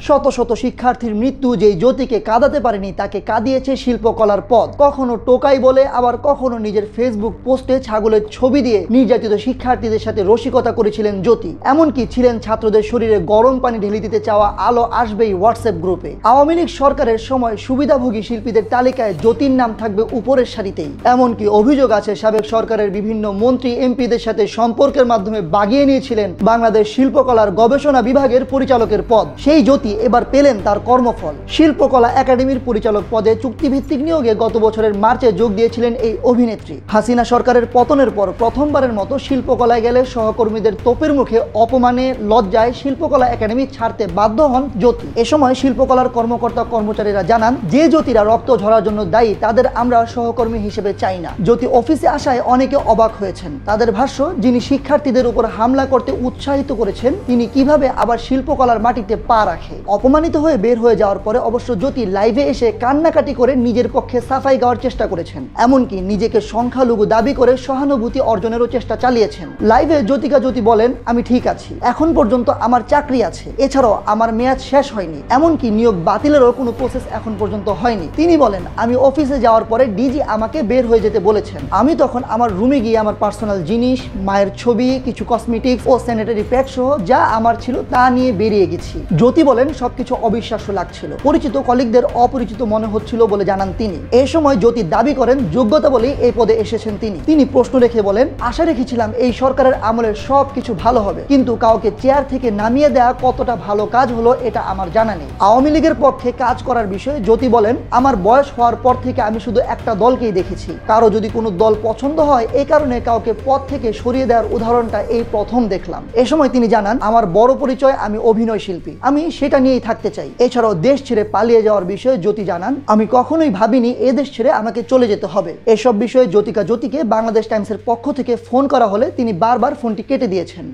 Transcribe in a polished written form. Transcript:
শত শত শিক্ষার্থীর মৃত্যু যেই জ্যোতিকে কাঁদাতে পারেনি তাকে কাঁদিয়েছে শিল্পকলার পথ। কখনো টোকাই বলে, আবার কখনো নিজের ফেসবুক পোস্টে ছাগলের ছবি দিয়ে নির্যাতিত শিক্ষার্থীদের সাথে রসিকতা করেছিলেন জ্যোতি। এমনকি ছিলেন ছাত্রদের শরীরে গরম পানি ঢেলে দিতে চাওয়া আলো আসবেই হোয়াটসঅ্যাপ গ্রুপে। আওয়ামী লীগ সরকারের সময় সুবিধাভোগী শিল্পীদের তালিকায় জ্যোতির নাম থাকবে উপরের সারিতেই। এমনকি অভিযোগ আছে সাবেক সরকারের বিভিন্ন মন্ত্রী এমপিদের সাথে সম্পর্কের মাধ্যমে বাগিয়ে নিয়েছিলেন বাংলাদেশ শিল্পকলার গবেষণা বিভাগের পরিচালকের পদ। সেই জ্যোতি এবার পেলেন তার কর্মফল। শিল্পকলা একাডেমির পরিচালক পদে চুক্তিভিত্তিক নিয়োগে গত বছরের মার্চে যোগ দিয়েছিলেন এই অভিনেত্রী। হাসিনা সরকারের পতনের পর প্রথমবারের মতো শিল্পকলায় গেলে সহকর্মীদের তোপের মুখে অপমানে লজ্জায় শিল্পকলা একাডেমি ছাড়তে বাধ্য হন জ্যোতি। এ সময় শিল্পকলার কর্মকর্তা কর্মচারীরা জানান, যে জ্যোতিরা রক্ত ঝরার জন্য দায়ী তাদের আমরা সহকর্মী হিসেবে চাই না। জ্যোতি অফিসে আসায় অনেকে অবাক হয়েছেন। তাদের ভাষ্য, যিনি শিক্ষার্থীদের উপর হামলা করতে উৎসাহিত করেছেন তিনি কিভাবে আবার শিল্পকলার মাটিতে পা রাখে। অপমানিত হয়ে বের হয়ে যাওয়ার পরে অবশ্য জ্যোতি লাইভে এসে কান্নাকাটি করে নিজের পক্ষে সাফাই গাওয়ার চেষ্টা করেছেন। এমনকি নিজেকে সংখ্যালঘু দাবি করে সহানুভূতি অর্জনেরও চেষ্টা চালিয়েছেন। লাইভে জ্যোতি বলেন, আমি ঠিক আছি, এখন পর্যন্ত আমার চাকরি আছে, এছাড়াও আমার মেয়াদ শেষ হয়নি, এমনকি নিয়োগ বাতিলেরও কোনো প্রসেস এখন পর্যন্ত হয়নি। তিনি বলেন, আমি অফিসে যাওয়ার পরে ডিজি আমাকে বের হয়ে যেতে বলেছেন। আমি তখন আমার রুমে গিয়ে আমার পার্সোনাল জিনিস, মায়ের ছবি, কিছু কসমেটিক্স ও স্যানিটারি প্যাড সহ যা আমার ছিল তা নিয়ে বেরিয়ে গেছি। জ্যোতি বলেন, সবকিছু অবিশ্বাস্য লাগছিল, পরিচিত কলিগদের অপরিচিত মনে হচ্ছিল বলে জানান তিনি। এই সময় জ্যোতি দাবি করেন যোগ্যতা বলেই এই পদে এসেছেন তিনি প্রশ্ন রেখে বলেন, আশা রেখেছিলাম এই সরকারের আমলে সবকিছু ভালো হবে, কিন্তু কাউকে চেয়ার থেকে নামিয়ে দেওয়া কতটা ভালো কাজ হলো এটা আমার জানা নেই। আওয়ামী লীগের পক্ষে কাজ করার বিষয়ে জ্যোতি বলেন, আমার বয়স হওয়ার পর থেকে আমি শুধু একটা দলকেই দেখেছি। কারো যদি কোনো দল পছন্দ হয় এই কারণে কাউকে পদ থেকে সরিয়ে দেওয়ার উদাহরণটা এই প্রথম দেখলাম। এ সময় তিনি জানান, আমার বড় পরিচয় আমি অভিনয় শিল্পী, আমি সেটা নিয়েই থাকতে চাই। এছাড়াও দেশ ছেড়ে পালিয়ে যাওয়ার বিষয়ে জ্যোতি জানান, আমি কখনোই ভাবিনি এ দেশ ছেড়ে আমাকে চলে যেতে হবে। এসব বিষয়ে জ্যোতিকে বাংলাদেশ টাইমসের পক্ষ থেকে ফোন করা হলে তিনি বারবার ফোনটি কেটে দিয়েছেন।